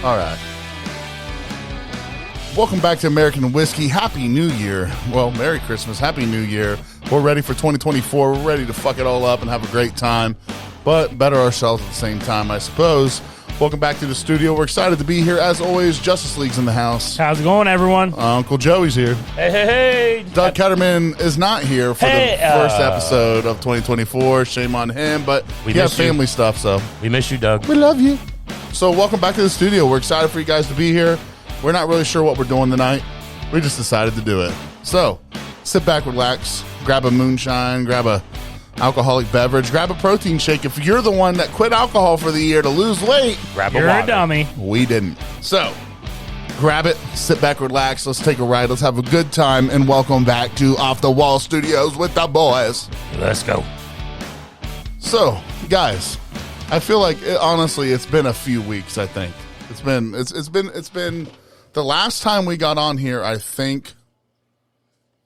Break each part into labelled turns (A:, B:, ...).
A: All right. Welcome back to American Whiskey. Happy New Year. Well, Merry Christmas. Happy New Year. We're ready for 2024. We're ready to fuck it all up and have a great time, but better ourselves at the same time, I suppose. Welcome back to the studio. We're excited to be here. As always, Justice League's in the house.
B: How's it going, everyone?
A: Uncle Joey's here.
B: Hey.
A: Doug Ketterman is not here for the first episode of 2024. Shame on him, but we have family stuff, so.
C: We miss you, Doug.
A: We love you. So welcome back to the studio. We're excited for you guys to be here. We're not really sure what we're doing tonight. We just decided to do it. So sit back, relax, grab a moonshine, grab a alcoholic beverage, grab a protein shake. If you're the one that quit alcohol for the year to lose weight,
B: you're a dummy.
A: We didn't. So grab it, sit back, relax. Let's take a ride. Let's have a good time, and welcome back to Off the Wall Studios with the boys.
C: Let's go.
A: So, guys, I feel like honestly, it's been a few weeks. I think it's been the last time we got on here. I think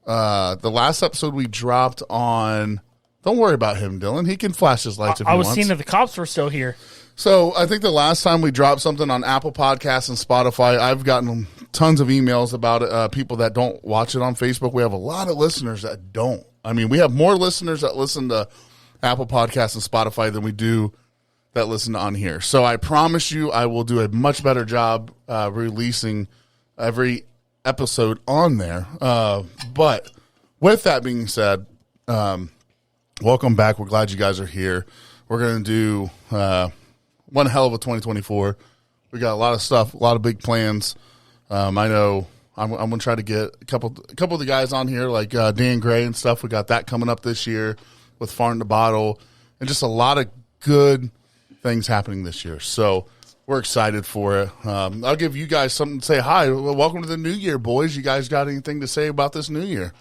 A: the last episode we dropped on. Don't worry about him, Dylan. He can flash his lights if he wants.
B: I was seeing that the cops were still here.
A: So I think the last time we dropped something on Apple Podcasts and Spotify, I've gotten tons of emails about it. People that don't watch it on Facebook. We have a lot of listeners that don't. I mean, we have more listeners that listen to Apple Podcasts and Spotify than we do that listen on here. So I promise you I will do a much better job releasing every episode on there. But with that being said, welcome back. We're glad you guys are here. We're going to do one hell of a 2024. We got a lot of stuff, a lot of big plans. I know I'm going to try to get a couple of the guys on here like Dan Gray and stuff. We got that coming up this year with Farm to Bottle, and just a lot of good things happening this year. So we're excited for it. I'll give you guys something to say hi. Well, welcome to the new year, boys. You guys got anything to say about this new year?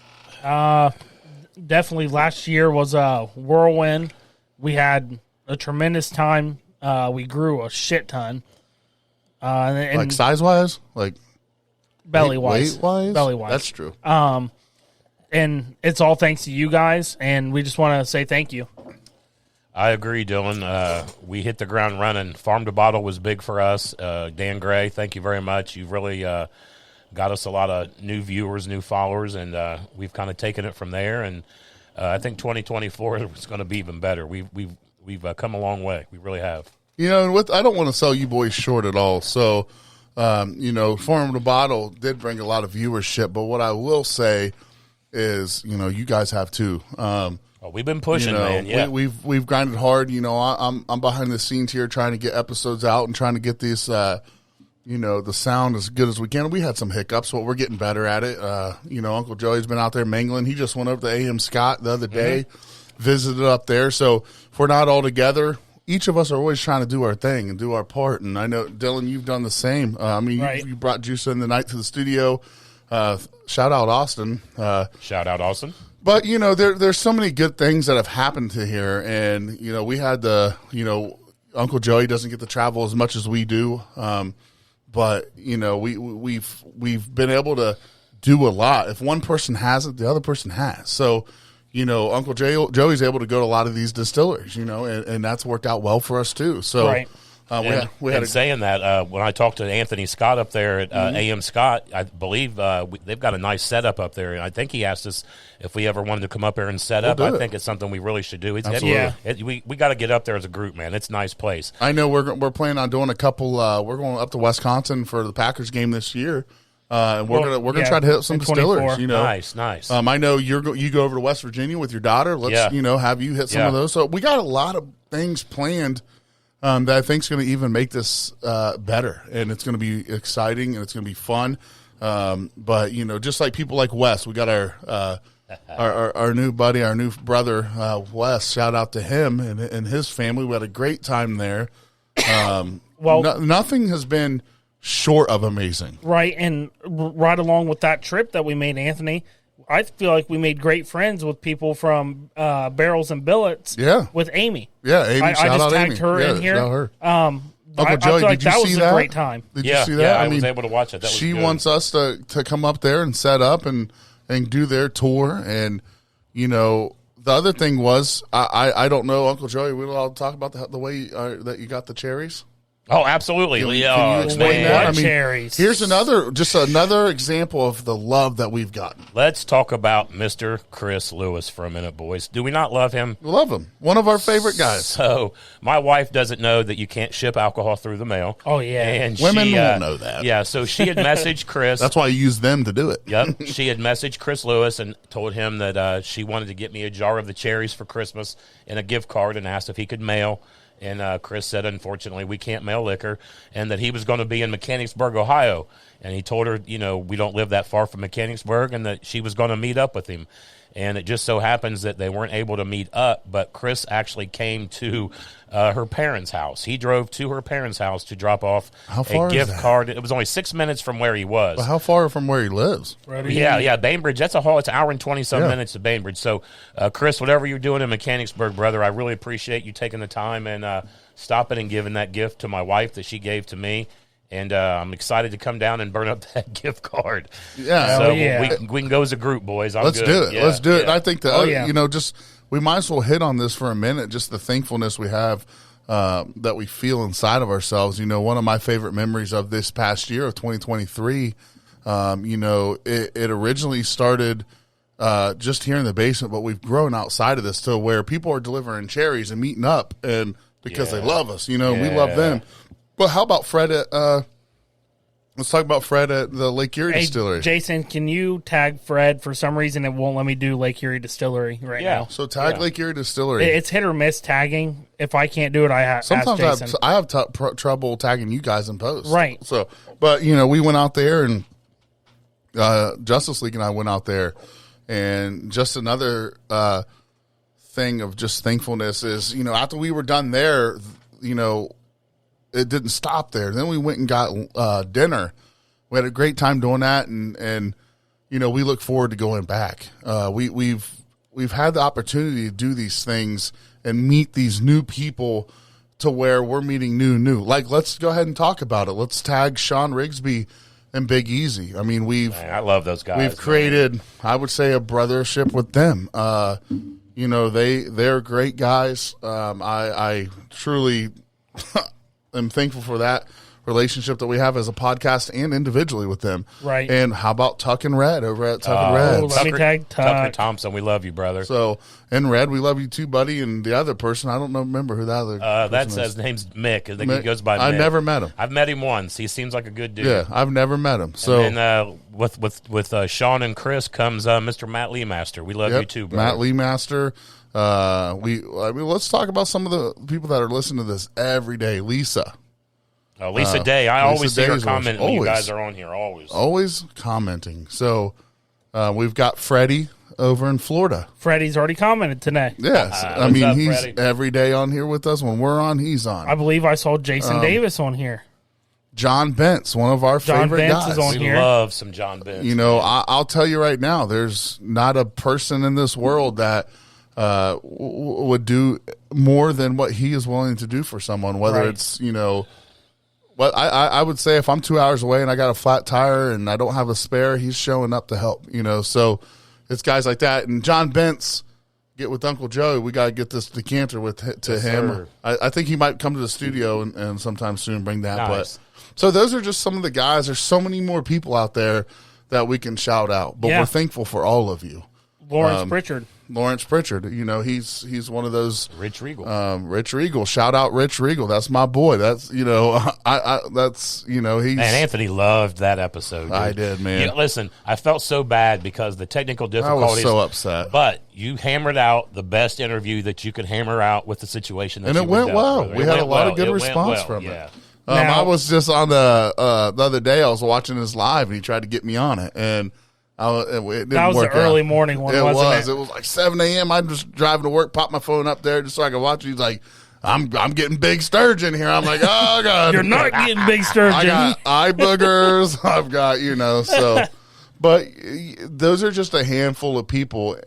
B: Definitely last year was a whirlwind. We had a tremendous time. We grew a shit ton. And
A: like size-wise? Like
B: belly-wise.
A: Weight-wise?
B: Belly-wise.
A: That's true.
B: And it's all thanks to you guys, and we just want to say thank you.
C: I agree, Dylan. We hit the ground running. Farm to Bottle was big for us. Dan Gray, thank you very much. You've really got us a lot of new viewers, new followers, and we've kind of taken it from there. And I think 2024 is going to be even better. We've come a long way. We really have.
A: You know, I don't want to sell you boys short at all. So, Farm to Bottle did bring a lot of viewership, but what I will say is, you guys have too.
C: We've been pushing, man. Yeah,
A: we've grinded hard. I'm behind the scenes here trying to get episodes out and trying to get these, the sound as good as we can. We had some hiccups, but we're getting better at it. Uncle Joey's been out there mangling. He just went over to AM Scott the other day, visited up there. So if we're not all together, each of us are always trying to do our thing and do our part. And I know, Dylan, you've done the same.
B: Right.
A: You brought Juice in the night to the studio. Shout out Austin.
C: Shout out Austin.
A: But, there's so many good things that have happened to here. And, we had Uncle Joey doesn't get to travel as much as we do. But, we've been able to do a lot. If one person has it, the other person has. So, Uncle Joey's able to go to a lot of these distilleries, and that's worked out well for us too. So,
B: right.
A: We had
C: saying that, when I talked to Anthony Scott up there at AM Scott, I believe they've got a nice setup up there. And I think he asked us if we ever wanted to come up there and set up. I think it's something we really should do. We got to get up there as a group, man. It's a nice place.
A: I know we're planning on doing a couple. We're going up to Wisconsin for the Packers game this year. And we're gonna try to hit up some distillers.
C: Nice.
A: I know you go over to West Virginia with your daughter. Let's have you hit some of those. So we got a lot of things planned. That I think is going to even make this better, and it's going to be exciting and it's going to be fun. But just like people like Wes, we got our new buddy, our new brother, Wes. Shout out to him and his family. We had a great time there. Nothing has been short of amazing,
B: right? And right along with that trip that we made, Anthony, I feel like we made great friends with people from Barrels and Billets.
A: Yeah,
B: with Amy.
A: Yeah, Amy.
B: I just tagged her in here.
A: Shout her.
B: Uncle Joey, did you see that? Was a great time.
A: Did you see that?
C: Yeah, I was able to watch it. That was
A: she
C: good.
A: wants us to come up there and set up and do their tour. And the other thing was, I don't know, Uncle Joey. We'll all talk about the way that you got the cherries.
C: Oh, absolutely.
A: Can you
C: Oh,
A: explain
C: man.
A: that?
B: Cherries.
A: Here's another example of the love that we've gotten.
C: Let's talk about Mr. Chris Lewis for a minute, boys. Do we not love him?
A: We love him. One of our favorite guys.
C: So my wife doesn't know that you can't ship alcohol through the mail.
B: Oh, yeah.
C: And
A: Women
C: she,
A: won't know that.
C: Yeah, so she had messaged Chris.
A: That's why you use them to do it.
C: Yep. She had messaged Chris Lewis and told him that she wanted to get me a jar of the cherries for Christmas and a gift card and asked if he could mail. And Chris said, unfortunately, we can't mail liquor, and that he was going to be in Mechanicsburg, Ohio. And he told her, we don't live that far from Mechanicsburg, and that she was going to meet up with him. And it just so happens that they weren't able to meet up, but Chris actually came to her parents' house. He drove to her parents' house to drop off a gift card. It was only 6 minutes from where he was.
A: Well, how far from where he lives?
C: Yeah, Bainbridge. That's a haul. It's an hour and 20-some minutes to Bainbridge. So, Chris, whatever you're doing in Mechanicsburg, brother, I really appreciate you taking the time and stopping and giving that gift to my wife that she gave to me. And I'm excited to come down and burn up that gift card.
A: Yeah.
C: So we can go as a group, boys.
A: Let's do it.
C: Yeah,
A: Let's do it.
C: yeah.
A: I think that, we might as well hit on this for a minute, just the thankfulness we have that we feel inside of ourselves. One of my favorite memories of this past year of 2023, it originally started just here in the basement, but we've grown outside of this to where people are delivering cherries and meeting up and because they love us, we love them. But how about Fred let's talk about Fred at the Lake Erie Distillery.
B: Jason, can you tag Fred? For some reason, it won't let me do Lake Erie Distillery now.
A: So tag Lake Erie Distillery.
B: It's hit or miss tagging. If I can't do it,
A: sometimes
B: ask Jason.
A: I have trouble tagging you guys in post.
B: Right.
A: So, but we went out there and Justice League and I went out there, and just another thing of just thankfulness is after we were done there, it didn't stop there. Then we went and got dinner. We had a great time doing that, and we look forward to going back. We've had the opportunity to do these things and meet these new people to where we're meeting new. Like, let's go ahead and talk about it. Let's tag Sean Rigsby and Big Easy. I mean,
C: I love those guys.
A: We've created, I would say, a brothership with them. They're great guys. I truly I'm thankful for that relationship that we have as a podcast and individually with them.
B: Right.
A: And how about Tuck and Red over at Tuck and Red?
B: Let me tag
C: Tucker Thompson. We love you, brother.
A: So, and Red, we love you too, buddy. And the other person, I don't remember who the other person is.
C: His name's Mick. I think he goes by Mick.
A: I never met him.
C: I've met him once. He seems like a good dude.
A: Yeah, I've never met him. So,
C: and with Sean and Chris comes Mr. Matt Leemaster. We love you too, brother.
A: Matt Leemaster. Let's talk about some of the people that are listening to this every day. Lisa
C: Day. I always see her
A: Day's
C: comment when you guys are on here. Always
A: commenting. So we've got Freddie over in Florida.
B: Freddie's already commented today.
A: Yes, he's Freddie? Every day on here with us. When we're on, he's on.
B: I believe I saw Jason Davis on here.
A: John Bentz, one of our favorite guys.
B: Is on
C: we
B: here.
C: Love some John Bentz.
A: I'll tell you right now, there's not a person in this world that would do more than what he is willing to do for someone, whether it's, what I would say if I'm 2 hours away and I got a flat tire and I don't have a spare, he's showing up to help, so it's guys like that. And John Bentz, get with Uncle Joe. We got to get this decanter to him. I think he might come to the studio and sometime soon bring that.
C: Nice.
A: But so those are just some of the guys. There's so many more people out there that we can shout out, but we're thankful for all of you.
B: Lawrence Pritchard,
A: he's one of those.
C: Rich Regal.
A: Rich Regal. Shout out Rich Regal. That's my boy. That's, he's.
C: Man, Anthony loved that episode. Dude.
A: I did, man.
C: Listen, I felt so bad because the technical difficulties.
A: I was so upset.
C: But you hammered out the best interview that you could hammer out with the situation. That
A: and it went well. We had a lot of good response from it. I was just on the other day, I was watching this live and he tried to get me on it. And it didn't
B: that was
A: work
B: the early
A: out.
B: morning one,
A: It
B: wasn't it?
A: It was like 7 a.m. I'm just driving to work, pop my phone up there just so I could watch it. He's like, I'm getting big sturgeon here. I'm like, oh, God.
B: You're not getting big sturgeon.
A: I got eye boogers. I've got, so. But those are just a handful of people.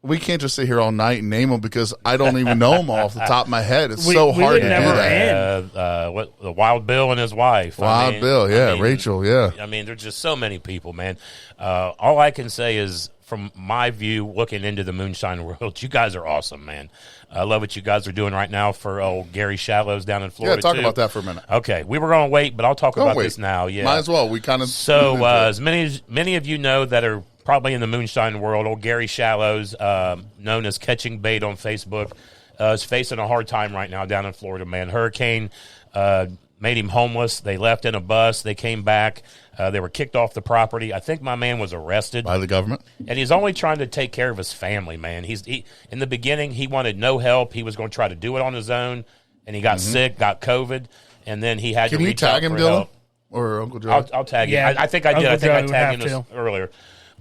A: We can't just sit here all night and name them because I don't even know them all off the top of my head. It's so hard to do that.
C: The Wild Bill and his wife.
A: Bill, Rachel, yeah.
C: I mean, there's just so many people, man. All I can say is from my view, looking into the moonshine world, you guys are awesome, man. I love what you guys are doing right now for old Gary Shallows down in Florida.
A: Yeah, talk
C: too.
A: about that for a minute.
C: Okay, we were going to wait, but I'll talk about
A: wait.
C: this now. Yeah,
A: might as well. We kind of
C: so as many of you know that are probably in the moonshine world, old Gary Shallows, known as Catching Bait on Facebook, is facing a hard time right now down in Florida. Man, hurricane made him homeless. They left in a bus. They came back. They were kicked off the property. I think my man was arrested
A: by the government,
C: and he's only trying to take care of his family. Man, in the beginning he wanted no help. He was going to try to do it on his own, and he got sick, got COVID, and then he had to reach out for help. Can you tag him, Dylan, or Uncle Joe?
B: I'll
C: tag him. I think I did. I think I tagged him earlier.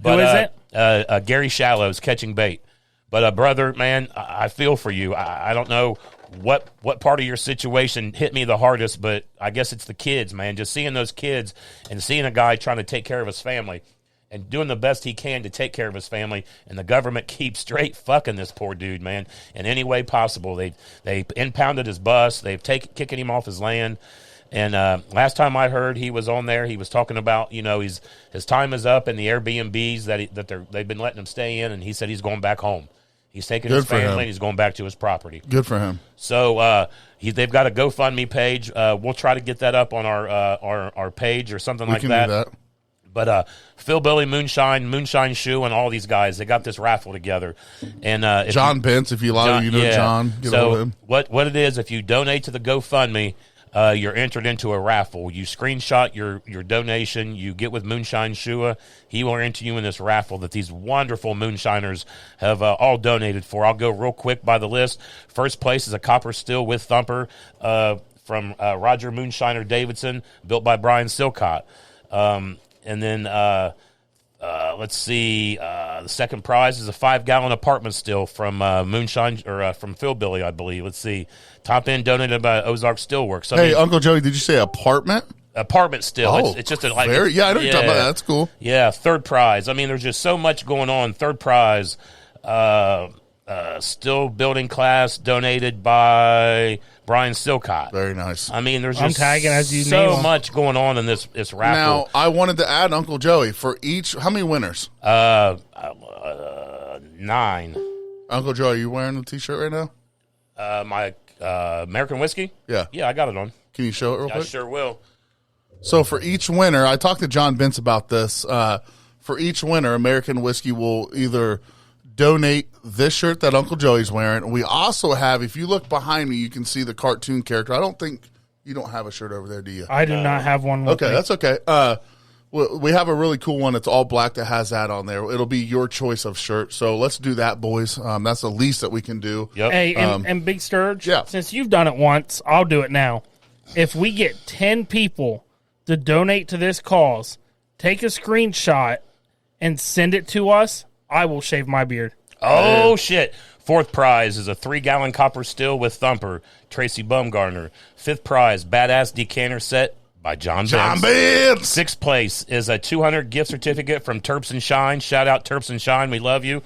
C: But,
B: who is
C: it? Gary Shallows, Catching Bait. But brother, man, I feel for you. I don't know what part of your situation hit me the hardest, but I guess it's the kids, man. Just seeing those kids and seeing a guy trying to take care of his family and doing the best he can to take care of his family, and the government keeps straight fucking this poor dude, man, in any way possible. They impounded his bus. They've kicking him off his land. And last time I heard, he was on there. He was talking about, his time is up in the Airbnbs that they've been letting him stay in, and he said he's going back home. He's taking his family and he's going back to his property.
A: Good for him.
C: So they've got a GoFundMe page. We'll try to get that up on our page or something like that.
A: Do that.
C: But Phil Billy Moonshine Shoe, and all these guys, they got this raffle together. And
A: John Bentz, if you love, John. Get
C: so
A: hold of him.
C: What it is, if you donate to the GoFundMe, you're entered into a raffle. You screenshot your donation. You get with Moonshine Shua. He will enter you in this raffle that these wonderful moonshiners have all donated for. I'll go real quick by the list. First place is a copper still with thumper from Roger Moonshiner Davidson, built by Brian Silcott. And then let's see. The second prize is a 5-gallon apartment still from Moonshine or from Phil Billy, I believe. Let's see. Top end donated by Ozark Steelworks.
A: Hey, Uncle Joey, did you say apartment?
C: Apartment still.
A: Oh,
C: it's just I know
A: what you're talking about. That's cool.
C: Yeah, third prize. I mean, there's just so much going on. Third prize. Still building class donated by Brian Silcott.
A: Very nice.
C: I mean, there's
B: I'm
C: just
B: tagging as you
C: so much going on in this raffle.
A: Now, I wanted to add, Uncle Joey, for each, how many winners?
C: 9.
A: Uncle Joey, are you wearing the T-shirt right
C: now? My American whiskey?
A: Yeah.
C: Yeah, I got it on.
A: Can you show it real quick?
C: I sure will.
A: So for each winner, I talked to John Bentz about this. For each winner, American Whiskey will either donate this shirt that Uncle Joey's wearing. We also have, if you look behind me, you can see the cartoon character. I don't think you don't have a shirt over there, do you?
B: I do not have one.
A: Okay, that's okay. We have a really cool one. It's all black that has that on there. It'll be your choice of shirt. So let's do that, boys. That's the least that we can do.
C: Yep.
B: Hey, and Big Sturge,
A: yeah.
B: Since you've done it once, I'll do it now. If we get 10 people to donate to this cause, take a screenshot and send it to us, I will shave my beard.
C: Oh, shit. Fourth prize is a 3-gallon copper still with thumper, Tracy Bumgarner. Fifth prize, badass decanter set by John
A: Bentz.
C: Sixth place is a 200 gift certificate from Terps and Shine. Shout out Terps and Shine. We love you.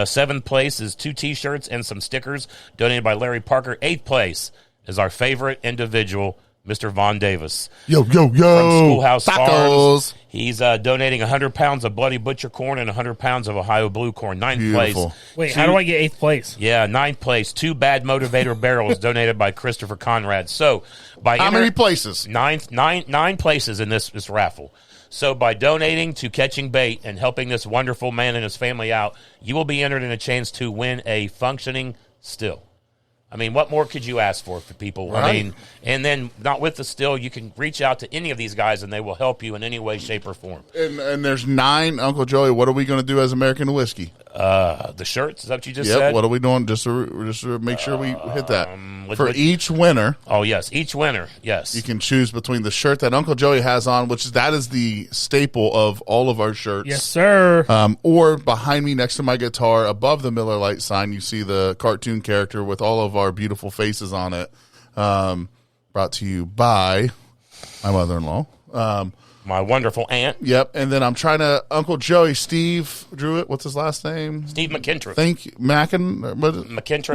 C: Seventh place is 2 T-shirts and some stickers donated by Larry Parker. Eighth place is our favorite individual, Mr. Von Davis.
A: Yo.
C: From Schoolhouse
A: Tacos.
C: Farms. He's donating 100 pounds of Bloody Butcher corn and 100 pounds of Ohio Blue corn. Ninth place.
B: Wait, how do I get 8th place?
C: Yeah, 9th place. 2 Bad Motivator barrels donated by Christopher Conrad. So, by
A: how many places?
C: 9 places in this raffle. So, by donating to Catching Bait and helping this wonderful man and his family out, you will be entered in a chance to win a functioning still. I mean, what more could you ask for people? Right. I mean, and then not with the still, you can reach out to any of these guys and they will help you in any way, shape, or form.
A: And there's 9, Uncle Joey. What are we going to do as American Whiskey?
C: The shirts, is that what you just said?
A: What are we doing just to make sure we hit that? Each winner.
C: Oh, yes. Each winner, yes.
A: You can choose between the shirt that Uncle Joey has on, that is the staple of all of our shirts.
B: Yes, sir.
A: Or behind me next to my guitar, above the Miller Lite sign, you see the cartoon character with all of our beautiful faces on it. Brought to you by my mother-in-law.
C: My wonderful aunt.
A: Yep. And then I'm trying to, Uncle Joey, Steve drew it. What's his last name?
C: Steve McInturff.
A: Thank you. McInturff.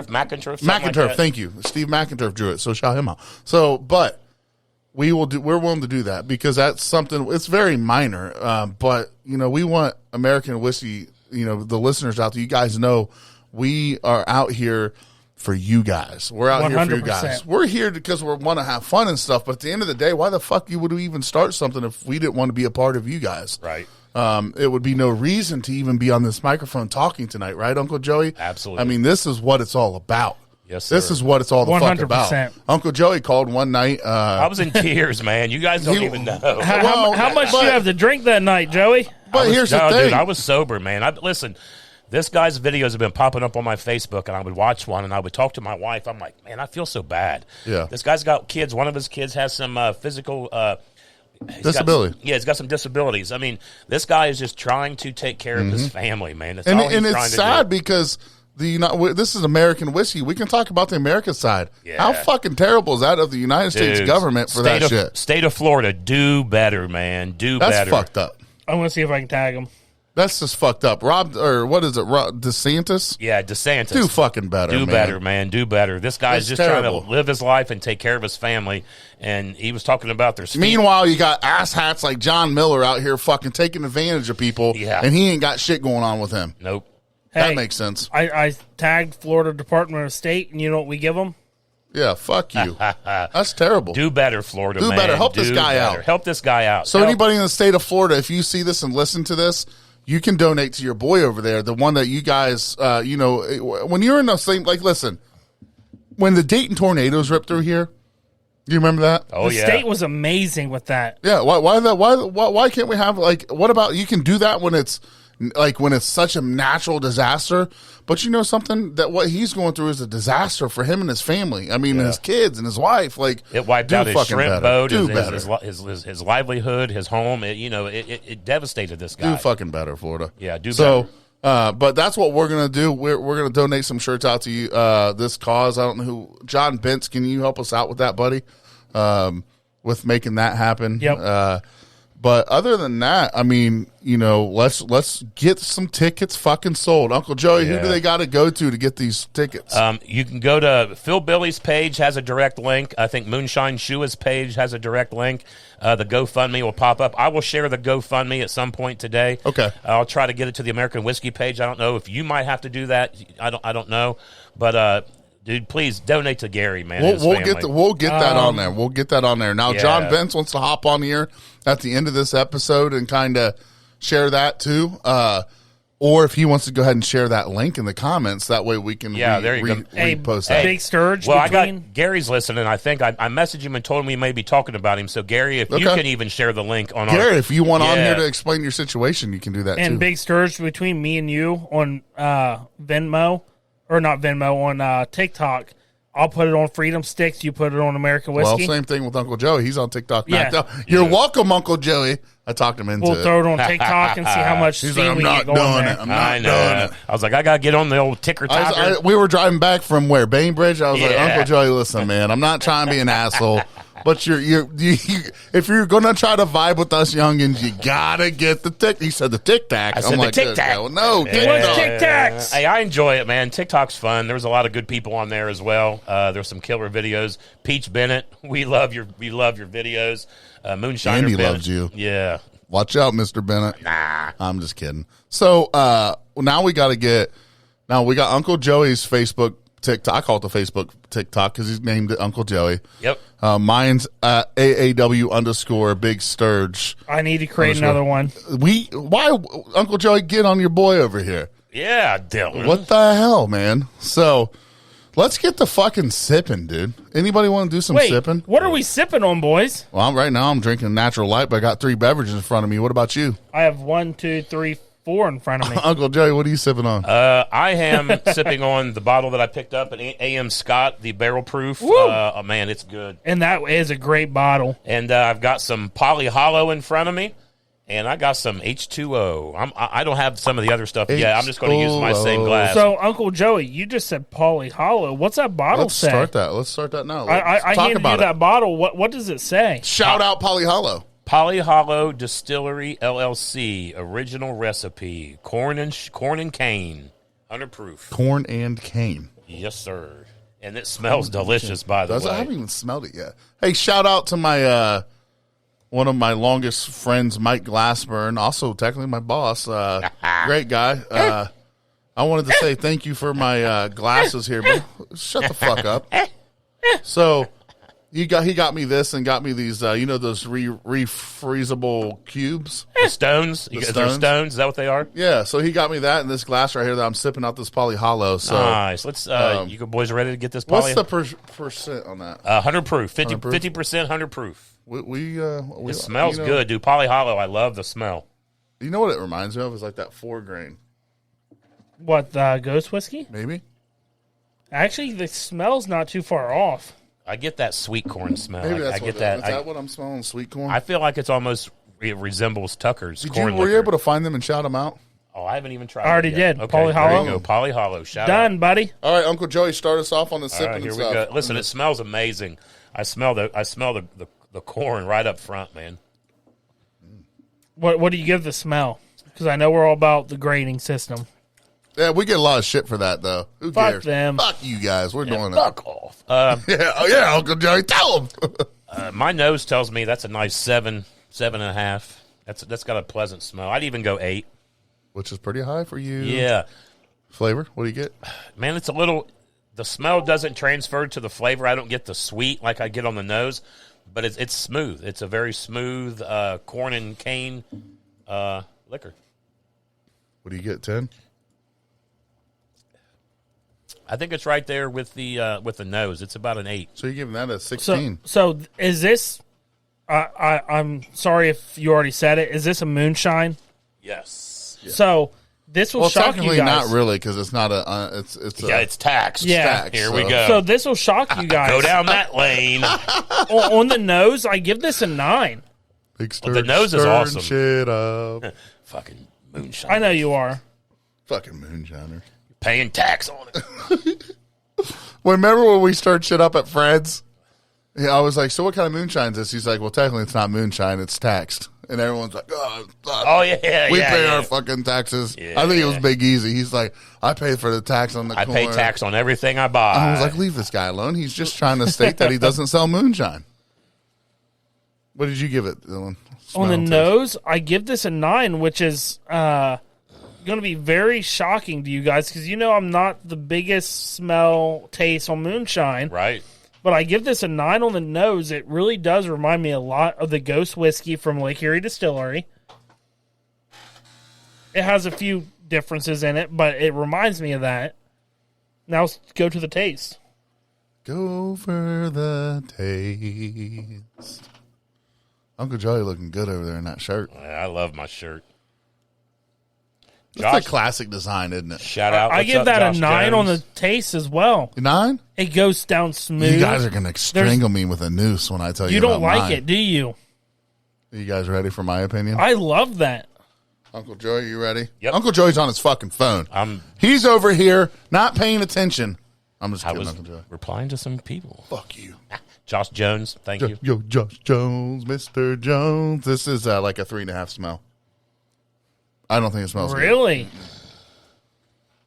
C: McInturff.
A: Thank you. Steve McInturff drew it. So shout him out. So, but we're willing to do that because that's something, it's very minor. But, we want American Whiskey the listeners out there, you guys know we are out here for you guys. We're out here for you guys.
B: 100%.
A: We're here because we want to have fun and stuff. But at the end of the day, why the fuck would we even start something if we didn't want to be a part of you guys?
C: Right.
A: It would be no reason to even be on this microphone talking tonight, right, Uncle Joey?
C: Absolutely.
A: I mean, this is what it's all about.
C: Yes, sir.
A: This is what it's all the fuck
B: 100%.
A: about. Uncle Joey called one night.
C: I was in tears, man. You guys don't even know.
B: How much do you have to drink that night, Joey?
A: But here's the thing.
C: Dude, I was sober, man. Listen, this guy's videos have been popping up on my Facebook, and I would watch one, and I would talk to my wife. I'm like, man, I feel so bad.
A: Yeah.
C: This guy's got kids. One of his kids has some physical
A: disability.
C: He's got some disabilities. I mean, this guy is just trying to take care of his family, man. That's
A: And
C: all he's trying
A: it's
C: to
A: sad
C: do.
A: because this is American whiskey. We can talk about the American side.
C: Yeah.
A: How fucking terrible is that of the United States
C: Dude,
A: government for that shit?
C: State of Florida, do better, man. Do
A: That's
C: better.
A: fucked up.
B: I want to see if I can tag him.
A: That's just fucked up. Rob DeSantis?
C: Yeah, DeSantis.
A: Do fucking better,
C: Do
A: man.
C: better, man. Do better. This guy's
A: That's
C: just
A: terrible.
C: trying to live his life and take care of his family. And he was talking about their
A: Meanwhile, you got asshats like John Miller out here fucking taking advantage of people,
C: Yeah.
A: and he ain't got shit going on with him.
C: Nope.
A: That
B: Hey,
A: makes sense.
B: I tagged Florida Department of State, and you know what we give them?
A: Yeah, fuck you. That's terrible.
C: Do better, Florida,
A: Do
C: man.
A: better. Help this
C: Do
A: guy
C: better.
A: out.
C: Help this guy out.
A: So
C: Help.
A: anybody in the state of Florida, if you see this and listen to this, you can donate to your boy over there, the one that you guys, when you're in the same, like, listen, when the Dayton tornadoes ripped through here, you remember that?
C: Oh,
B: The
C: yeah.
B: state was amazing with that.
A: Yeah. Why can't we have, like, what about, you can do that when it's such a natural disaster, but you know something, that what he's going through is a disaster for him and his family. I mean, his kids and his wife, like,
C: It wiped
A: do
C: out his
A: fucking
C: shrimp
A: better.
C: boat,
A: Do
C: his
A: better.
C: livelihood, his home. It devastated this guy.
A: Do fucking better, Florida.
C: Yeah, do
A: so,
C: better.
A: but that's what we're gonna do. We're gonna donate some shirts out to you. This cause. I don't know who. John Bentz, can you help us out with that, buddy? With making that happen.
B: Yep.
A: But other than that, I mean, let's get some tickets fucking sold. Uncle Joey, who
C: Yeah.
A: do they got to go to get these tickets?
C: You can go to Phil Billy's page, has a direct link. I think Moonshine Shua's page has a direct link. The GoFundMe will pop up. I will share the GoFundMe at some point today.
A: Okay.
C: I'll try to get it to the American Whiskey page. I don't know if you might have to do that. I don't know. But dude, please donate to Gary, man. and his
A: We'll
C: family.
A: get that on there. We'll get that on there. Now,
C: Yeah.
A: John Bentz wants to hop on here at the end of this episode and kind of share that too. Or if he wants to go ahead and share that link in the comments, that way we can
C: there you go.
A: repost
B: A
A: that.
B: big sturge
C: Well, I
B: between.
C: got Gary's listening. I think I messaged him and told him we may be talking about him. So, Gary, if you
A: Okay.
C: can even share the link on
A: Gary,
C: our...
A: if you want on
C: Yeah.
A: here to explain your situation, you can do that
B: and
A: too.
B: big sturge between me and you on Venmo, or not Venmo, on TikTok. I'll put it on Freedom Sticks. You put it on American Whiskey.
A: Well, same thing with Uncle Joey. He's on TikTok
B: Yeah.
A: now. You're welcome, Uncle Joey. I talked him into
B: We'll
A: it.
B: throw it on TikTok and see how much
A: He's
B: steam
A: like, I'm
B: we
A: not
B: get going
A: doing
B: there.
A: it. I'm
C: I
A: not
C: know.
A: doing it.
C: I was like, I got to get on the old ticker talker.
A: We were driving back from where? Bainbridge? I was like,
C: Yeah.
A: Uncle Joey, listen, man, I'm not trying to be an asshole, but you if you're going to try to vibe with us youngins, you got to get the Tic. He said the Tic Tac.
C: I said the Tic Tac.
A: No,
B: He wants
A: TikTok.
B: Tic Tacs.
C: Hey, I enjoy it, man. TikTok's fun. There's a lot of good people on there as well. There's some killer videos. Peach Bennett, we love your videos. Moonshiner
A: Andy
C: Bennett.
A: loves you.
C: Yeah.
A: Watch out, Mr. Bennett.
C: Nah.
A: I'm just kidding. So now we got Uncle Joey's Facebook TikTok. I call it the Facebook TikTok because he's named it Uncle Joey.
C: Yep.
A: Mine's AAW _ Big Sturge.
B: I need to create another one.
A: Why, Uncle Joey, get on your boy over here.
C: Yeah, Dylan.
A: What the hell, man? So let's get the fucking sipping, dude. Anybody want to do some
B: Wait,
A: sipping?
B: what are we sipping on, boys?
A: Well, right now I'm drinking Natural Light, but I got 3 beverages in front of me. What about you?
B: I have 1, 2, 3, 4 in front of me.
A: Uncle Joey, what are you sipping on?
C: I am sipping on the bottle that I picked up at AM Scott, the barrel proof.
B: Woo.
C: Oh, man, it's good.
B: And that is a great bottle.
C: And I've got some Pauley Hollow in front of me. And I got some H2O. I don't have some of the other stuff yet. I'm just going to use my same glass.
B: So, Uncle Joey, you just said Pauley Hollow. What's that bottle
A: Let's
B: say?
A: start that. Let's start that now.
B: I
A: Talk
B: handed
A: about
B: you
A: it.
B: that bottle. What does it say?
A: Shout out Pauley Hollow.
C: Pauley Hollow Distillery LLC, original recipe, corn and cane, 100 proof.
A: Corn and cane.
C: Yes, sir. And it smells delicious, by the
A: I
C: way.
A: haven't even smelled it yet. Hey, shout out to my one of my longest friends, Mike Glassburn, also technically my boss, great guy. I wanted to say thank you for my glasses here, but shut the fuck up. So he got me this and got me these, those refreezable cubes.
C: The stones? They're stones? Is that what they are?
A: Yeah, so he got me that and this glass right here that I'm sipping out this Pauley Hollow. So
C: nice. Let's. You boys ready to get this Pauley?
A: What's the percent on that?
C: 100 proof. 50%,
A: 100
C: 100 proof.
A: It
C: smells good, dude. Pauley Hollow, I love the smell.
A: You know what it reminds me of? Is like that 4 grain.
B: What, the ghost whiskey?
A: Maybe.
B: Actually, the smell's not too far off.
C: I get that sweet corn smell.
A: Maybe that's
C: I get that.
A: Is that what I'm smelling? Sweet corn.
C: I feel like it resembles Tucker's corn.
A: Were you able to find them and shout them out?
C: Oh, I haven't even tried.
B: I already
C: it yet.
B: did.
C: Okay,
B: Pauley Hollow.
C: There you go. Pauley Hollow. Shout
B: Done,
C: out.
B: buddy.
A: All right, Uncle Joey, start us off on the
C: All
A: sipping
C: right, here
A: and
C: we
A: stuff.
C: go. Listen, it smells amazing. I smell the corn right up front, man.
B: What do you give the smell? Because I know we're all about the grading system.
A: Yeah, we get a lot of shit for that, though. Who
B: Fuck
A: cares?
B: them.
A: Fuck you guys. We're doing it.
C: Fuck off.
A: Yeah, Uncle Joey, tell him.
C: My nose tells me that's a nice 7.5. That's got a pleasant smell. I'd even go 8.
A: Which is pretty high for you.
C: Yeah.
A: Flavor, what do you get?
C: Man, it's a little. The smell doesn't transfer to the flavor. I don't get the sweet like I get on the nose, but it's smooth. It's a very smooth corn and cane liquor.
A: What do you get, 10?
C: I think it's right there with the nose. It's about an 8.
A: So you're giving that a 16.
B: So is this? I'm sorry if you already said it. Is this a moonshine?
C: Yes.
A: Yeah.
B: So this will shock you
A: technically
B: guys.
A: not really because it's not a.
C: It's taxed.
B: Yeah.
A: Taxed,
C: Here we go.
B: So this will shock you guys.
C: Go down that lane.
B: On the nose, I give this a 9.
A: Big
C: The nose is awesome.
A: Shit up.
C: Fucking moonshine.
B: I know you are.
A: Fucking moonshiners.
C: Paying tax on it.
A: Remember when we started shit up at Fred's? Yeah, I was like, so what kind of moonshine is this? He's like, well, technically it's not moonshine, it's taxed. And everyone's like,
C: Oh, yeah.
A: we
C: yeah,
A: pay
C: yeah.
A: our fucking taxes.
C: Yeah.
A: I think it was Big Easy. He's like, I pay for the tax on the
C: I
A: corn.
C: pay tax on everything I buy.
A: I was like, leave this guy alone. He's just trying to state that he doesn't sell moonshine. What did you give it, Dylan?
B: On the
A: Smell, taste.
B: nose, I give this a 9, which is going to be very shocking to you guys because I'm not the biggest smell taste on moonshine.
C: Right.
B: But I give this a 9 on the nose. It really does remind me a lot of the Ghost Whiskey from Lake Erie Distillery. It has a few differences in it, but it reminds me of that. Now let's go to the taste.
A: Go for the taste. Uncle Joey looking good over there in that shirt.
C: I love my shirt.
A: It's
C: Josh,
A: a classic design, isn't it?
C: shout out.
B: I
C: What's
B: give
C: up,
B: that
C: Josh
B: a 9 on the
C: Jones?
B: taste as well.
A: 9?
B: It goes down smooth.
A: You guys are going to strangle me with a noose when I tell you
B: You don't
A: about
B: like
A: mine.
B: it, do you?
A: Are you guys ready for my opinion?
B: I love that.
A: Uncle Joey, you ready?
C: Yep.
A: Uncle Joey's on his fucking phone. He's over here not paying attention. I'm just
C: I
A: kidding,
C: was
A: Uncle Joey.
C: replying to some people.
A: Fuck you.
C: Josh Jones, thank you.
A: Yo, Josh Jones, Mr. Jones. This is like a 3.5 smell. I don't think it smells good.
B: Really?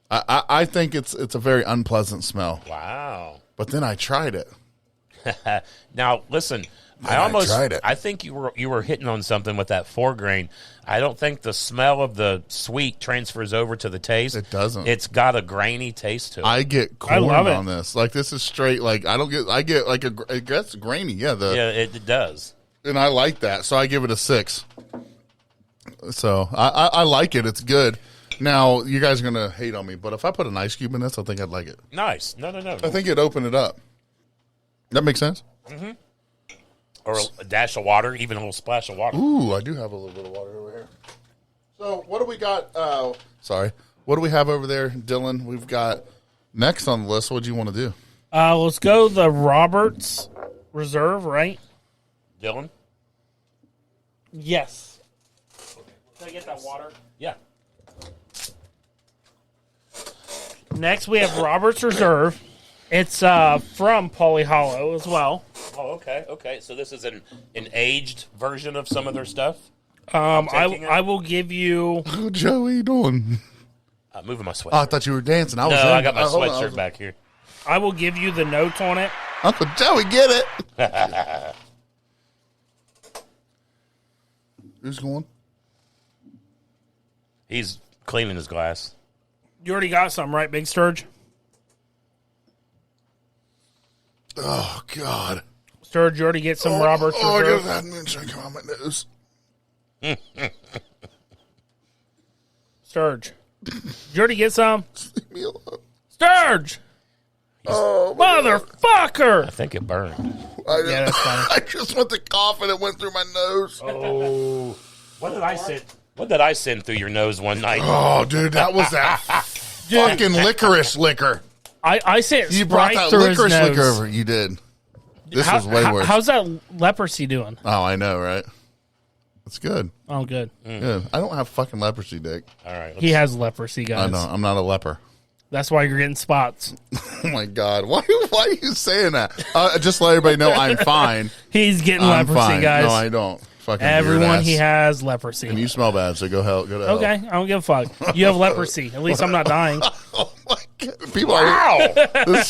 A: I think it's a very unpleasant smell.
C: Wow.
A: But then I tried it.
C: Now listen,
A: I tried it.
C: I think you were hitting on something with that 4 grain. I don't think the smell of the sweet transfers over to the taste.
A: It doesn't.
C: It's got a grainy taste to it.
A: I get corn
B: love it.
A: on this. Like this is straight. Like I get like it gets grainy. Yeah.
C: yeah, it does.
A: And I like that. So I give it a 6. So I like it. It's good. Now you guys are gonna hate on me, but if I put an ice cube in this, I think I'd like it.
C: Nice. No.
A: I think it'd open it up. That makes sense.
C: Or a dash of water, even a little splash of water.
A: Ooh, I do have a little bit of water over here. So what do we got? Sorry. What do we have over there, Dylan? We've got next on the list. What do you want to do?
B: Let's go the Roberts Reserve, right?
C: Dylan?
B: Yes. Can I get that water?
C: Yeah.
B: Next, we have Roberts Reserve. It's from Pauley Hollow as well.
C: Oh, okay. So this is an aged version of some of their stuff?
B: I will give you...
A: Oh, Joe, what are you doing?
C: Moving my sweatshirt.
A: Oh, I thought you were dancing.
C: No, I got my sweatshirt back here.
B: I will give you the notes on it.
A: Uncle Joey, get it. Who's going?
C: He's cleaning his glass.
B: You already got some, right, Big Sturge?
A: Oh, God.
B: Sturge, you already get some Robert's
A: I
B: Reserve?
A: got that moonshine come on my nose.
B: Sturge. Did you already get some?
A: Leave me alone.
B: Sturge!
A: Oh,
B: Motherfucker!
C: I think it burned.
B: Yeah, that's fine.
A: I just went to cough and it went through my nose.
C: Oh, what did I send? What did I send through your nose one night?
A: Oh, dude, that was that fucking licorice liquor.
B: I sent
A: You brought
B: Sprite
A: that
B: through his
A: licorice
B: nose.
A: liquor over. You did. This was way worse.
B: How's that leprosy doing?
A: Oh, I know, right? It's good.
B: Oh, good.
A: Good. I don't have fucking leprosy, Dick.
C: All right,
B: He has leprosy,
A: I
B: guys.
A: know. I'm not a leper.
B: That's why you're getting spots.
A: Oh, my God. Why are you saying that? Just to let everybody know I'm fine.
B: He's getting
A: I'm
B: leprosy,
A: fine.
B: guys.
A: No, I don't. Fucking weird
B: Everyone
A: ass.
B: he has leprosy.
A: And you smell bad, so go to hell.
B: Okay, I don't give a fuck. You have leprosy. At least I'm not dying.
A: Oh, my God. People are...
C: wow,
A: This,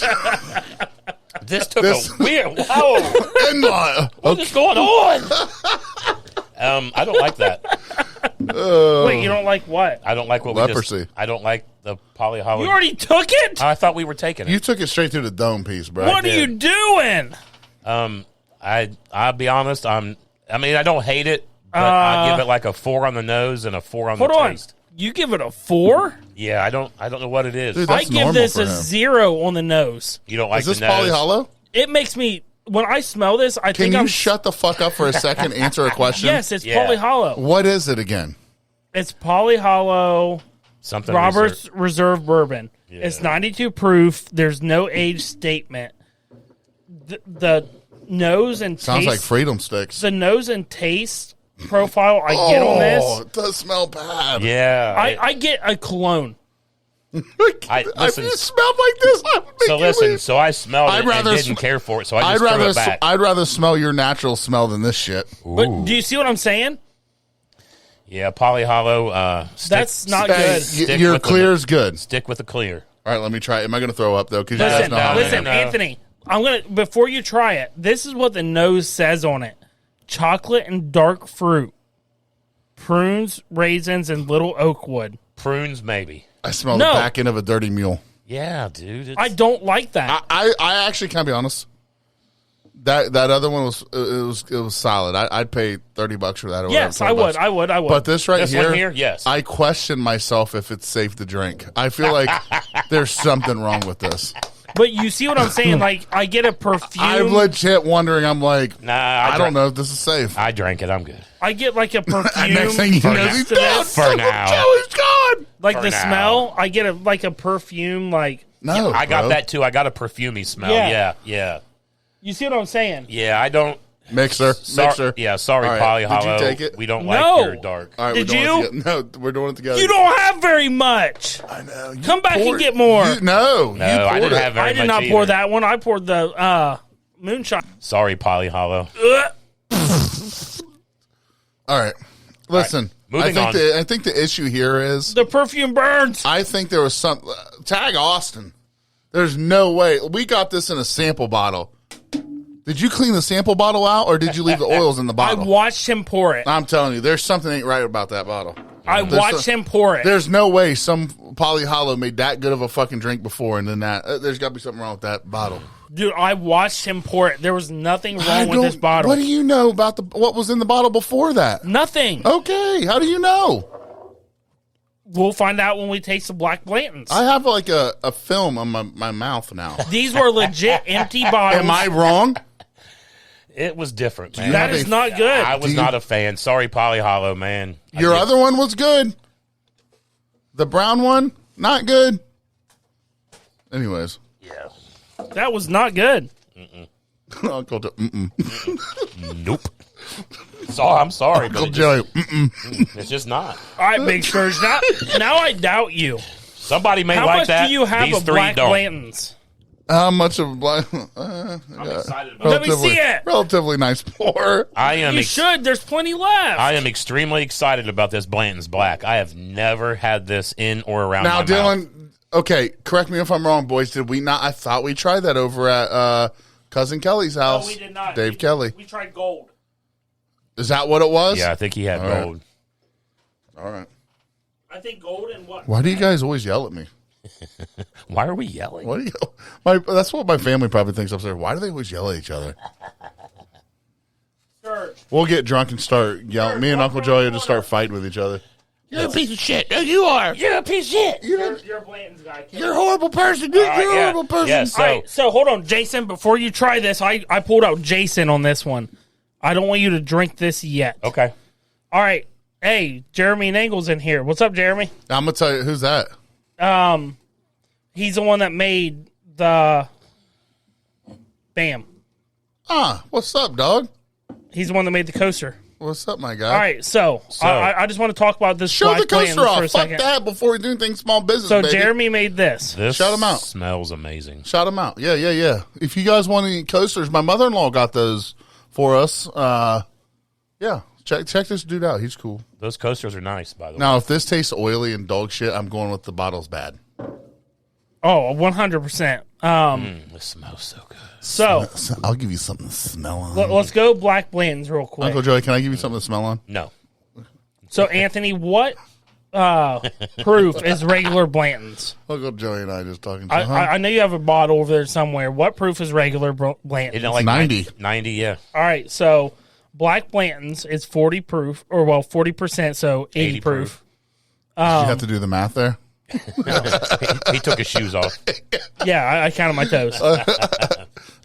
C: this took a weird. Wow, what is going on? I don't like that.
B: Wait, you don't like what?
C: I don't like what
A: Leprosy.
C: we just. I don't like the Pauley Hollow.
B: You already took it?
C: I thought we were taking it.
A: you took it straight through the dome piece, bro.
B: What are you doing?
C: I'll be honest. I mean, I don't hate it, but I give it like a 4 on the nose and a 4 on the
B: Hold on.
C: taste.
B: You give it a 4?
C: Yeah, I don't know what it is.
A: Dude,
B: I
A: that's
B: give
A: normal
B: this
A: for
B: a
A: him.
B: 0 on the nose.
C: You don't like
A: Is this
C: the nose?
A: Pauley Hollow?
B: It makes me, when I smell this, I
A: Can
B: think
A: you
B: I'm...
A: shut the fuck up for a second? Answer a question.
B: Yes, it's
C: Yeah.
B: Pauley Hollow.
A: What is it again?
B: It's Pauley Hollow
C: Something
B: Robert's
C: reserved.
B: Reserve Bourbon.
C: Yeah.
B: It's 92 proof. There's no age statement. The nose and
A: Sounds
B: taste...
A: like Freedom Sticks.
B: The nose and taste profile I get on
A: Oh,
B: this,
A: it does smell bad.
C: Yeah,
B: I get a cologne.
A: If you smelled like this, I would make
C: So
A: you
C: listen,
A: leave.
C: so I smelled
A: I'd
C: it
A: rather
C: and didn't
A: sm-
C: care for it, so I just threw it back.
A: I'd rather smell your natural smell than this shit.
B: But do you see what I'm saying?
C: Yeah, Pauley Hollow.
B: That's not
A: Hey,
B: good.
C: Stick
A: your
C: with the-
A: clear is good.
C: Stick with the clear.
A: All right, let me try it. Am I going to throw up though? Because
B: Listen,
C: no,
B: listen,
C: no.
B: Anthony. I'm gonna before you try it. This is what the nose says on it: chocolate and dark fruit, prunes, raisins, and little oak wood.
C: Prunes, maybe.
A: I smell
B: No.
A: the back end of a dirty mule.
C: Yeah, dude. It's,
B: I don't like that.
A: I actually can't be honest. That other one was solid. I'd pay $30 for that. Or
B: yes,
A: whatever,
B: I would. I would.
A: But this right
C: This
A: here,
C: one here, yes.
A: I question myself if it's safe to drink. I feel like there's something wrong with this.
B: But you see what I'm saying? Like I get a perfume.
A: I'm legit wondering. I'm like,
C: Nah,
A: I don't know if this is safe.
C: I drank it. I'm good.
B: I get like a perfume.
A: Next thing you know,
B: next
A: he's
B: to
A: down.
B: this.
C: For now.
A: Joey's gone.
B: Like
C: For
B: the
C: now.
B: smell. I get like a perfume. Like
A: No,
C: I got
A: bro.
C: that too. I got a perfumey smell.
B: Yeah.
C: Yeah.
B: you see what I'm saying?
C: Yeah, I don't.
A: Mixer.
C: Yeah, sorry,
A: All right,
C: Pauley
A: did
C: Hollow.
A: you take it?
C: We don't
B: No.
C: like your dark.
A: All right,
B: Did
A: we're doing
B: you?
A: it together. No, we're doing it together.
B: You don't have very much.
A: I know. You
B: Come back and
A: poured-
B: get more.
A: No,
C: No,
A: you
C: I
A: poured
C: didn't
A: it.
C: have very
B: I did
C: much
B: not pour
C: either.
B: that one. I poured the moonshine.
C: Sorry, Pauley Hollow.
A: All right, listen.
C: Moving on.
A: I think the issue here is
B: The perfume burns.
A: I think there was some tag Austin. There's no way we got this in a sample bottle. Did you clean the sample bottle out, or did you leave the oils in the
B: I
A: bottle?
B: watched him pour it.
A: I'm telling you, there's something ain't right about that bottle.
B: I watched him pour it.
A: There's no way some Pauley Hollow made that good of a fucking drink before, and then that there's got to be something wrong with that bottle.
B: Dude, I watched him pour it. There was nothing wrong with this bottle.
A: What do you know about what was in the bottle before that?
B: Nothing.
A: Okay, how do you know?
B: We'll find out when we taste the Black Blantons.
A: I have like a film on my mouth now.
B: These were legit empty bottles.
A: Am I wrong?
C: It was different, man.
A: you
B: That
A: have
B: is
A: a-
B: not good.
C: I was not a fan. Sorry, Pauley Hollow, man.
A: Your other one was good. The brown one, not good. Anyways,
C: Yeah.
B: That was not good.
A: Uncle
C: Nope. I'm sorry, but
A: Uncle Joey.
C: it's just not.
B: All right, Big Sturge. Now I doubt you.
C: Somebody may
B: How
C: like
B: much
C: that.
B: do you have
C: These
B: of
C: three
B: Black
C: don't.
B: Blantons?
A: How much of a black?
C: I'm excited about
B: Let me see it.
A: Relatively nice pour.
C: I am.
B: You should. There's plenty left.
C: I am extremely excited about this Blanton's Black. I have never had this in or around
A: Now,
C: my
A: Dylan.
C: mouth.
A: Okay, correct me if I'm wrong, boys. Did we not? I thought we tried that over at cousin Kelly's
B: no,
A: house.
B: we did not.
A: Dave Kelly.
B: We tried gold.
A: Is that what it was?
C: Yeah, I think he had
A: All right.
C: gold.
A: All right.
B: I think gold and what?
A: Why do you guys always yell at me?
C: Why are we yelling?
A: What do you? That's what my family probably thinks upstairs. Why do they always yell at each other?
B: Serge.
A: We'll get drunk and start yelling. Me and Uncle Joey will just start fighting with each other.
C: You're a piece of shit. No, you are.
B: You're a piece of shit. You're a Blanton's guy.
A: You're a horrible person. You're a horrible person.
C: Yeah, so,
B: All right, so hold on, Jason. Before you try this, I pulled out Jason on this one. I don't want you to drink this yet.
C: okay.
B: All right. Hey, Jeremy Nagle's in here. What's up, Jeremy?
A: I'm gonna tell you who's that.
B: He's the one that made the Bam.
A: What's up, dog?
B: He's the one that made the coaster.
A: What's up, my guy?
B: All right, so I just want to talk about this.
A: Show
B: Black
A: the coaster
B: Blanton's
A: off.
B: for a
A: Fuck
B: second.
A: that before we do anything small business,
B: So
A: baby.
B: Jeremy made this.
C: This
A: Shout 'em out.
C: smells amazing.
A: Shout them out. Yeah. If you guys want any coasters, my mother-in-law got those for us. Yeah. Check this dude out. He's cool.
C: Those coasters are nice, by the way.
A: Now, if this tastes oily and dog shit, I'm going with the bottle's bad.
B: Oh, 100%.
C: This smells so good.
B: So
A: I'll give you something to smell on.
B: let's go Black Blanton's real quick.
A: Uncle Joey, can I give you something to smell on?
C: No.
B: So Anthony, what proof is regular Blanton's?
A: Uncle Joey and I just talking.
B: I know you have a bottle over there somewhere. What proof is regular Blanton's?
C: Isn't it like
A: 90.
C: 90, yeah.
B: All right, so Black Blanton's is 40 proof, or 40%, so 80 proof.
A: Did you have to do the math there?
C: He took his shoes off.
B: Yeah, I counted my toes.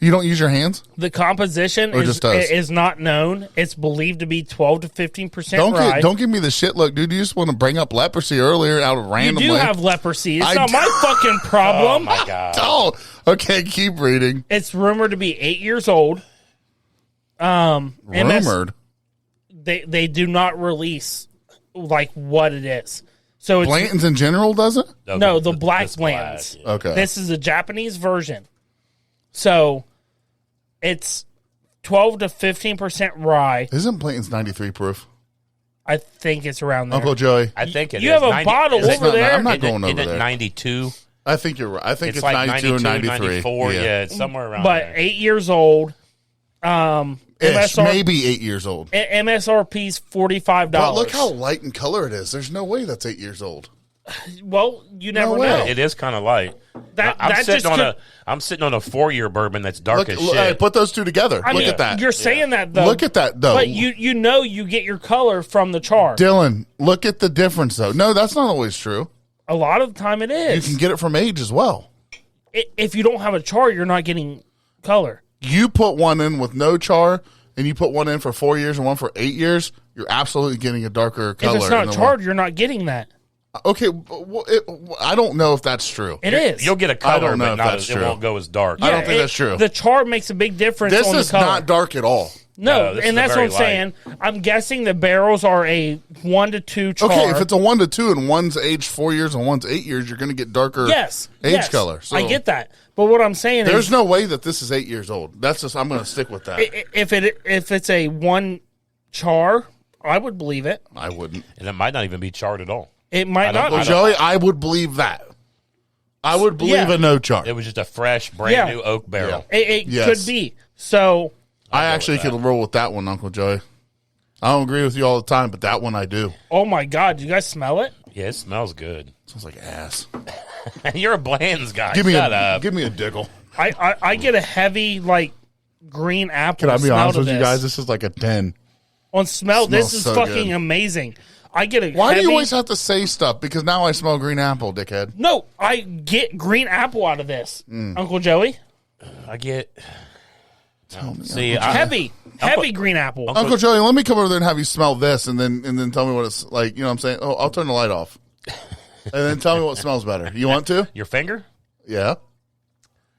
A: You don't use your hands?
B: The composition
A: Or just us?
B: is not known. It's believed to be 12 to 15% rye.
A: Don't give me the shit look, dude. You just want to bring up leprosy earlier out of
B: You
A: randomly.
B: do have leprosy. It's
A: I
B: not
A: do.
B: my fucking
C: Oh,
B: problem.
C: my God.
A: Oh, okay. Keep reading.
B: It's rumored to be 8 years old.
A: Rumored.
B: They do not release like what it is. So it's
A: Blanton's in general doesn't?
B: no the Black
C: this
B: Blanton's.
C: yeah.
A: Okay.
B: This is a Japanese version. So it's 12 to 15% rye.
A: Isn't Blanton's 93 proof?
B: I think it's around there.
A: Uncle Joey.
C: I think it
B: You
C: is.
B: have a bottle
C: is it-
B: over there.
A: I'm not
C: isn't
A: going
C: it-
A: over
C: isn't it
A: there.
C: 92?
A: I think you're right. I think
C: It's
A: it's,
C: like
A: 92 or 93.
C: 94. Yeah, it's somewhere around
B: But
C: there.
B: 8 years old.
A: Ish, maybe 8 years old.
B: MSRP's $45.
A: But look how light in color it is. There's no way that's 8 years old.
B: well, you never
A: way.
B: know.
C: It is kind of light.
B: That
C: I'm
B: just
C: sitting on
B: could-
C: I'm sitting on a 4-year bourbon that's dark as shit.
A: Hey, put those two together.
B: I
A: Look
B: mean,
A: at that.
B: You're saying that though.
A: Look at that, though.
B: But you know you get your color from the char.
A: Dylan, look at the difference, though. No, that's not always true.
B: A lot of the time it
A: You
B: is.
A: can get it from age as well.
B: If you don't have a char, you're not getting color.
A: You put one in with no char, and you put one in for 4 years and one for 8 years, you're absolutely getting a darker color.
B: If it's not
A: in the
B: charred, you're not getting that.
A: one. Okay, but I don't know if that's true.
B: It is.
C: You'll get a color,
A: don't know
C: but
A: if
C: not
A: that's
C: as, it
A: true.
C: won't go as dark.
A: I don't think that's true.
B: The char makes a big difference
A: This
B: on the
A: is
B: color.
A: not dark at all.
B: No,
C: this is
B: and that's what
C: very
B: I'm saying. I'm guessing the barrels are a 1 to 2 char.
A: Okay, if it's a 1 to 2 and one's aged 4 years and one's 8 years, you're going to get darker
B: yes,
A: age
B: yes,
A: color. So
B: I get that. But what I'm saying
A: There's
B: is,
A: no way that this is 8 years old. That's just I'm going to stick with that.
B: if it's a 1 char, I would believe it.
A: I wouldn't.
C: And it might not even be charred at all.
B: It might not.
A: Well,
B: be.
A: Joey, I would believe that. I would believe
B: Yeah.
A: a no chart.
C: It was just a fresh, brand new oak barrel.
B: It
A: Yes.
B: could be. So
A: I actually could roll with that one, Uncle Joey. I don't agree with you all the time, but that one I do.
B: oh my God, do you guys smell it?
C: Yeah, it smells good.
A: Sounds like ass.
C: You're a Bland's guy.
A: Give me
C: Shut
A: a
C: up.
A: give me a diggle.
B: I get a heavy like green apple.
A: Can I be
B: smell
A: honest
B: to
A: with you
B: this.
A: guys? This is like a 10.
B: On smell, this
A: Smells
B: is
A: so
B: fucking
A: good.
B: amazing. I get a
A: Why
B: heavy,
A: do you always have to say stuff? Because now I smell green apple, dickhead.
B: No, I get green apple out of this, Uncle Joey.
C: I get.
A: Tell me.
C: See,
B: Heavy green apple.
A: Uncle Joey, let me come over there and have you smell this and then tell me what it's like. You know what I'm saying? Oh, I'll turn the light off. And then tell me what smells better. You want to?
C: your finger?
A: Yeah.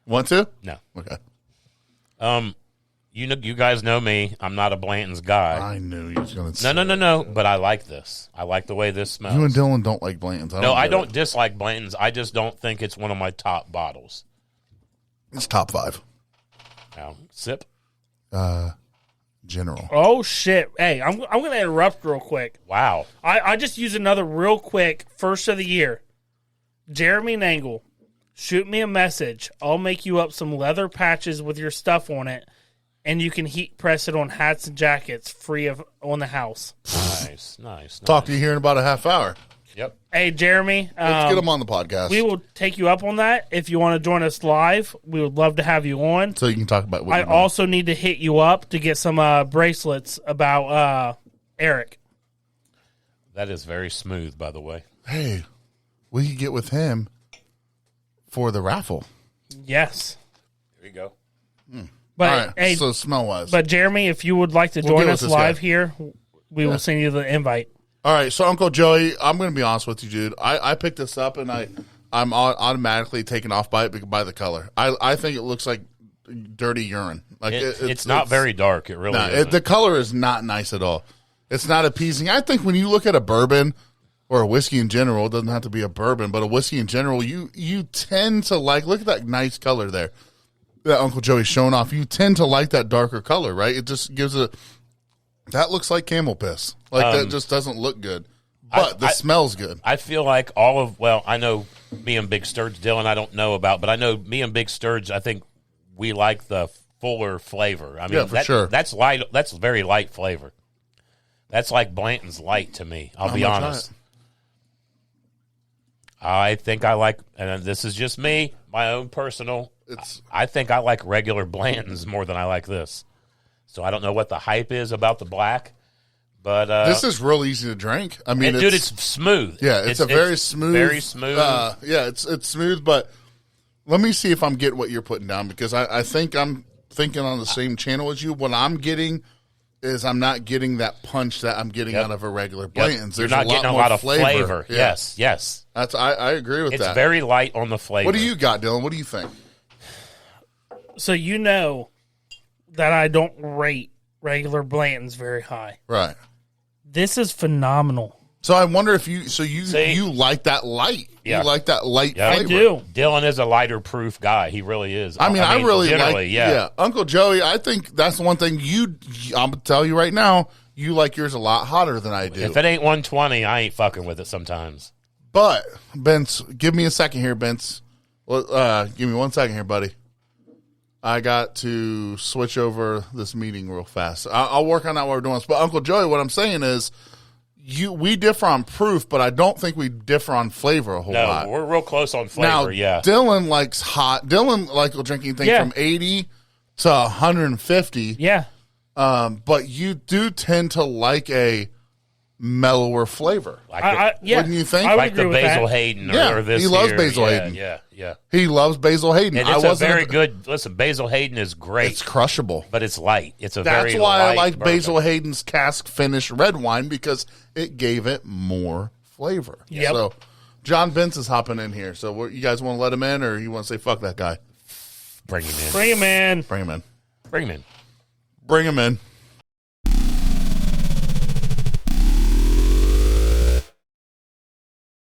A: Want to?
C: No.
A: Okay.
C: You guys know me. I'm not a Blanton's guy.
A: I knew you was going to say
C: No. But I like this. I like the way this smells.
A: You and Dylan don't like Blanton's.
C: No, I
A: get
C: don't
A: it.
C: dislike Blanton's. I just don't think it's one of my top bottles.
A: It's top 5.
C: Now, sip.
A: General.
B: Oh shit! Hey, I'm gonna interrupt real quick.
C: Wow.
B: I just use another real quick first of the year. Jeremy Nangle, shoot me a message. I'll make you up some leather patches with your stuff on it, and you can heat press it on hats and jackets free on the house.
C: Nice.
A: Talk to you here in about a half hour.
C: Yep.
B: Hey, Jeremy.
A: Let's get him on the podcast.
B: We will take you up on that. If you want to join us live, we would love to have you on.
A: so you can talk about what
B: I
A: you're doing.
B: also need to hit you up to get some bracelets about Eric.
C: That is very smooth, by the way.
A: Hey, we could get with him for the raffle.
B: Yes.
C: Here you go.
B: But
A: All right,
B: hey,
A: so smell-wise.
B: but Jeremy, if you would like to
A: We'll
B: join
A: get
B: us
A: with this
B: live
A: guy.
B: here, we will send you the invite.
A: All right, so Uncle Joey, I'm going to be honest with you, dude. I picked this up, and I'm automatically taken off by it by the color. I think it looks like dirty urine. Like
C: It's not very dark. It really isn't.
A: the color is not nice at all. It's not appeasing. I think when you look at a bourbon or a whiskey in general, it doesn't have to be a bourbon, but a whiskey in general, you tend to look at that nice color there that Uncle Joey's showing off. You tend to like that darker color, right? It just gives that looks like camel piss. That just doesn't look good. But the smell's good.
C: I feel like I know me and Big Sturge, Dylan, I don't know about, but I know me and Big Sturge, I think we like the fuller flavor. I mean,
A: sure.
C: That's light. That's very light flavor. That's like Blanton's light to me. I'll be honest. I think I like, and this is just me, my own personal. I think I like regular Blantons more than I like this. So I don't know what the hype is about the black, but
A: this is real easy to drink. I mean,
C: dude, it's smooth.
A: Yeah, it's very smooth.
C: Very smooth.
A: It's smooth. But let me see if I'm getting what you're putting down, because I think I'm thinking on the same channel as you. What I'm getting is I'm not getting that punch that I'm getting out of a regular Blanton's.
C: You're not getting a lot of flavor.
A: Yeah.
C: Yes.
A: That's I agree with that.
C: It's very light on the flavor.
A: What do you got, Dylan? What do you think?
B: So you know that I don't rate regular Blantons very high.
A: Right.
B: This is phenomenal.
A: So I wonder if you like that light.
C: Yeah.
A: You like that light flavor.
B: I do.
C: Dylan is a lighter proof guy. He really is.
A: I mean, I really
C: generally,
A: like.
C: yeah.
A: Uncle Joey, I think that's the one thing I'm gonna tell you right now. You like yours a lot hotter than I do.
C: If it ain't 120, I ain't fucking with it sometimes.
A: But Bence, give me a second here, Bence. Well, give me 1 second here, buddy. I got to switch over this meeting real fast. I'll work on that while we're doing this. But Uncle Joey, what I'm saying is, we differ on proof, but I don't think we differ on flavor a whole lot.
C: No, we're real close on flavor.
A: Now,
C: yeah.
A: Dylan likes hot. Dylan likes drinking things from 80 to 150.
B: Yeah.
A: But you do tend to like a mellower flavor.
C: Like
A: Wouldn't you think?
B: I would
C: like the
B: agree with
C: Basil
B: that.
C: Hayden
A: Yeah,
C: or this
A: he loves
C: here.
A: Basil Hayden.
C: Yeah.
A: He loves Basil Hayden.
C: And it's a very good, listen, Basil Hayden is great.
A: It's crushable.
C: But it's light. It's a
A: That's
C: very
A: why I
C: light
A: like
C: bourbon.
A: Basil Hayden's cask finish red wine, because it gave it more flavor.
B: Yep.
A: So John Vince is hopping in here. So you guys want to let him in, or you want to say fuck that guy?
C: Bring him in.
B: Bring him in.
A: Bring him in.
C: Bring him in.
A: Bring him in.